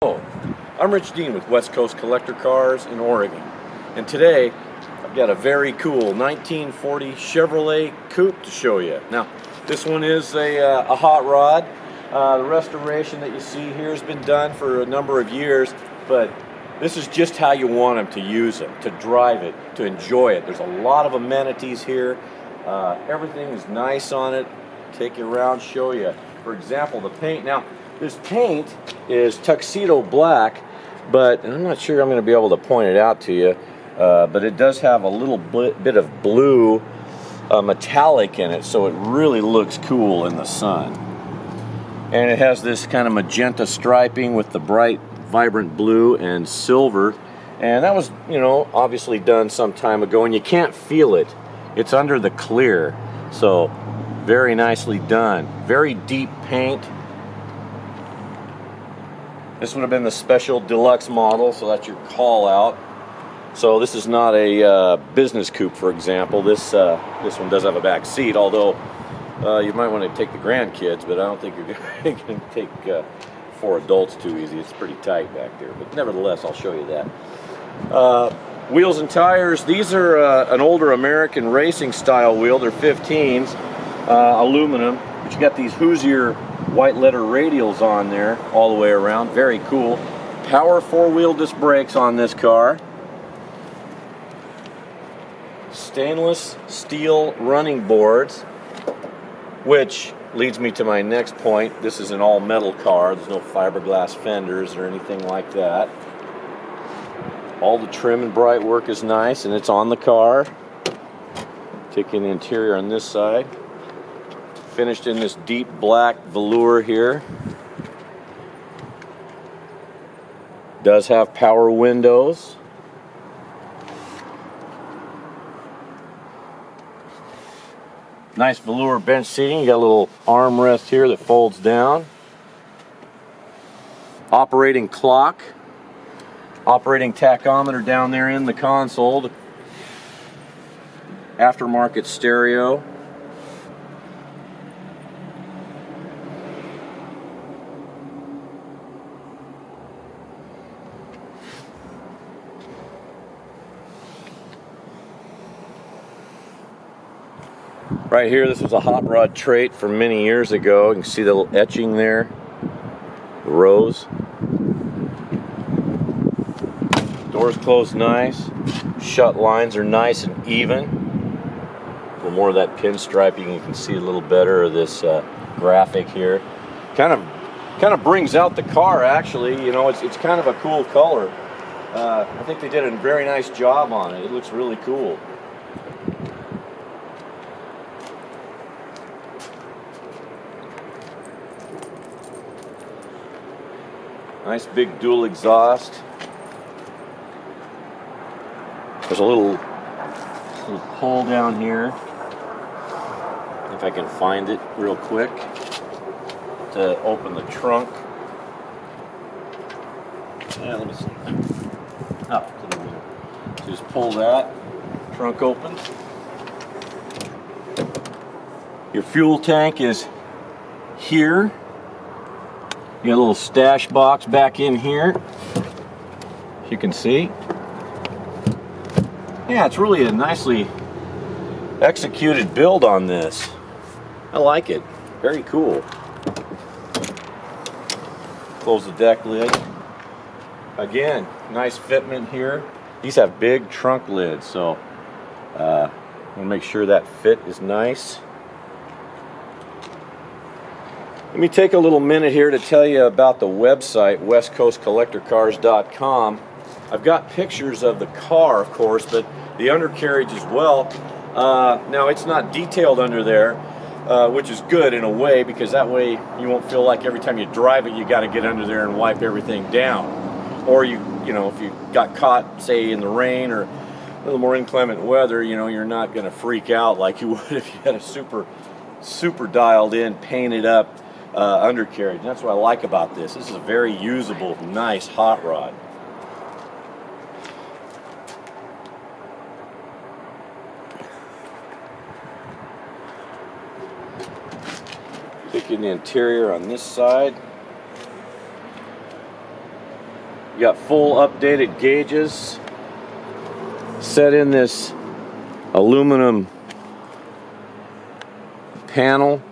Hello, I'm Rich Dean with West Coast Collector Cars in Oregon, and today I've got a very cool 1940 Chevrolet Coupe to show you. Now, this one is a hot rod. The restoration that you see here has been done for a number of years, but this is just how you want them to use it, to drive it, to enjoy it. There's a lot of amenities here. Everything is nice on it. Take you around, show you. For example, the paint. Now, this paint is tuxedo black, but I'm not sure I'm going to be able to point it out to you, but it does have a little bit of blue metallic in it, so it really looks cool in the sun. And it has this kind of magenta striping with the bright, vibrant blue and silver, and that was, obviously done some time ago, and you can't feel it. It's under the clear, so very nicely done. Very deep paint. This would have been the special deluxe model, so that's your call out. So this is not a business coupe, for example. This one does have a back seat, although you might want to take the grandkids, but I don't think you're going to take 4 adults too easy. It's pretty tight back there, but nevertheless, I'll show you that. Wheels and tires. These are an older American racing style wheel. They're 15s, aluminum, but you got these Hoosier white letter radials on there all the way around. Very cool. Power 4-wheel disc brakes on this car. Stainless steel running boards, which leads me to my next point. This is an all metal car. There's no fiberglass fenders or anything like that. All the trim and bright work is nice, and it's on the car. Taking the interior on this side. Finished in this deep black velour here. Does have power windows. Nice velour bench seating. You got a little armrest here that folds down. Operating clock. Operating tachometer down there in the console. Aftermarket stereo. Right here, this was a hot rod trait from many years ago. You can see the little etching there, the rows. Doors closed nice. Shut lines are nice and even. A little more of that pinstriping. You can see a little better of this graphic here. Kind of brings out the car. Actually, it's kind of a cool color. I think they did a very nice job on it. It looks really cool. Nice big dual exhaust. There's a little pull down here, if I can find it real quick, to open the trunk. Yeah, let me see. Oh, to the middle. So just pull that, trunk opens. Your fuel tank is here. You got a little stash box back in here, as you can see. Yeah, it's really a nicely executed build on this. I like it. Very cool. Close the deck lid. Again, nice fitment here. These have big trunk lids, so I'm gonna make sure that fit is nice. Let me take a little minute here to tell you about the website, westcoastcollectorcars.com. I've got pictures of the car, of course, but the undercarriage as well. Now, it's not detailed under there, which is good in a way, because that way you won't feel like every time you drive it, you got to get under there and wipe everything down. Or if you got caught, say, in the rain or a little more inclement weather, you're not going to freak out like you would if you had a super dialed in, painted up undercarriage. And that's what I like about this. This is a very usable, nice hot rod. Taking the interior on this side. You got full updated gauges. Set in this aluminum panel.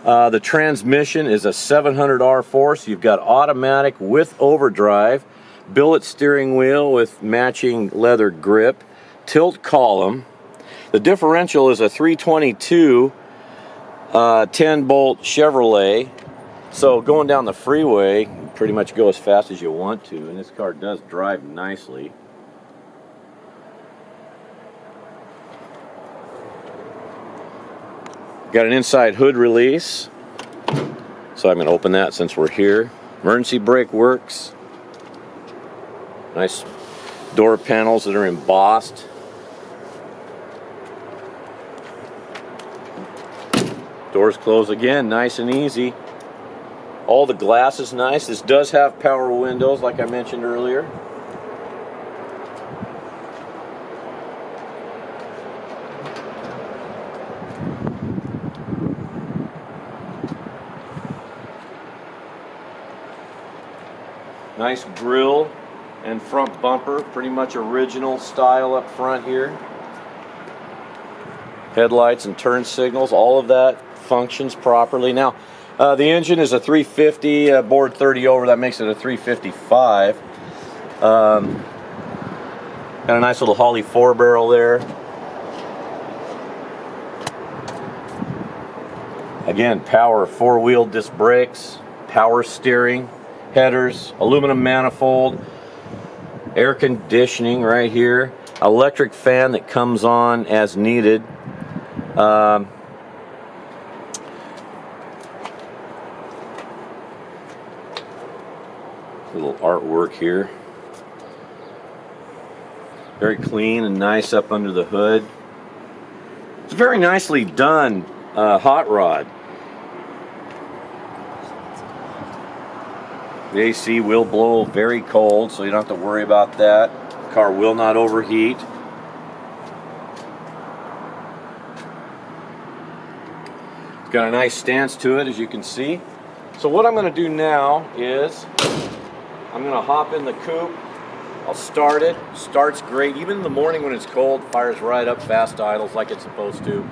The transmission is a 700R4, so you've got automatic with overdrive, billet steering wheel with matching leather grip, tilt column. The differential is a 322 10-bolt Chevrolet, so going down the freeway, you pretty much go as fast as you want to, and this car does drive nicely. Got an inside hood release, so I'm going to open that since we're here. Emergency brake works. Nice door panels that are embossed. Doors close again, nice and easy. All the glass is nice. This does have power windows, like I mentioned earlier. Nice grille and front bumper, pretty much original style up front here. Headlights and turn signals, all of that functions properly. Now, the engine is a 350, bored 30 over, that makes it a 355. Got a nice little Holley 4-barrel there. Again, power 4-wheel disc brakes, power steering, headers, aluminum manifold, air conditioning right here, electric fan that comes on as needed. Little artwork here. Very clean and nice up under the hood. It's very nicely done hot rod. The AC will blow very cold, so you don't have to worry about that. The car will not overheat. It's got a nice stance to it, as you can see. So what I'm going to do now is I'm going to hop in the coupe. I'll start it. Starts great. Even in the morning when it's cold, fires right up, fast idles like it's supposed to.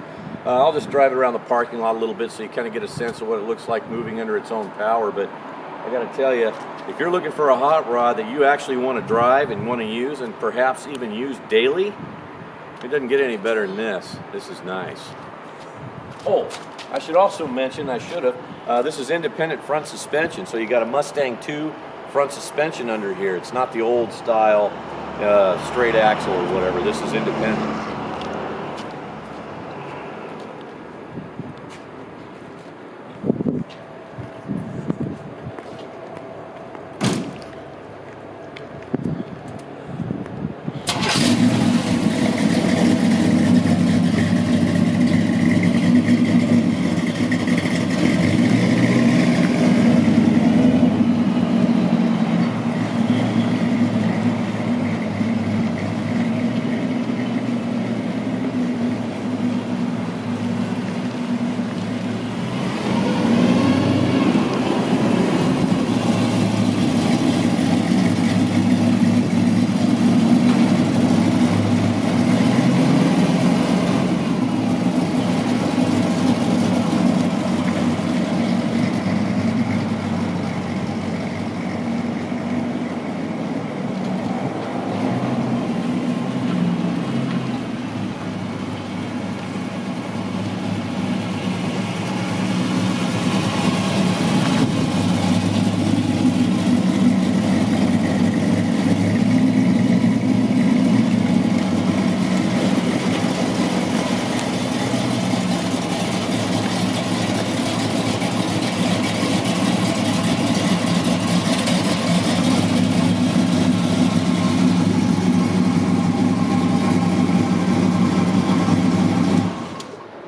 I'll just drive it around the parking lot a little bit so you kind of get a sense of what it looks like moving under its own power. But I got to tell you, if you're looking for a hot rod that you actually want to drive and want to use and perhaps even use daily, it doesn't get any better than this. This is nice. Oh, I should also mention, I should have, this is independent front suspension, so you got a Mustang 2 front suspension under here. It's not the old style straight axle or whatever. This is independent.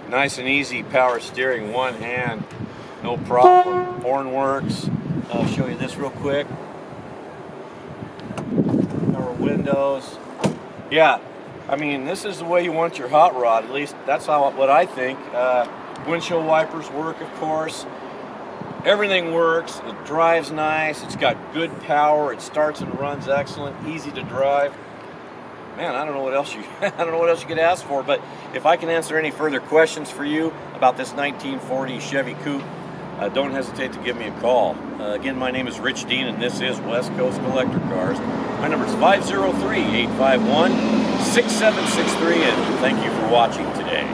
Nice and easy power steering, one hand, no problem. Horn works. I'll show you this real quick. Power windows. Yeah, I mean, this is the way you want your hot rod. At least that's what I think. Windshield wipers work, of course. Everything works, it drives nice, it's got good power, it starts and runs excellent, easy to drive. Man, I don't know what else you I don't know what else you could ask for, but if I can answer any further questions for you about this 1940 Chevy Coupe, don't hesitate to give me a call. Again, my name is Rich Dean, and this is West Coast Collector Cars. My number is 503-851-6763, and thank you for watching today.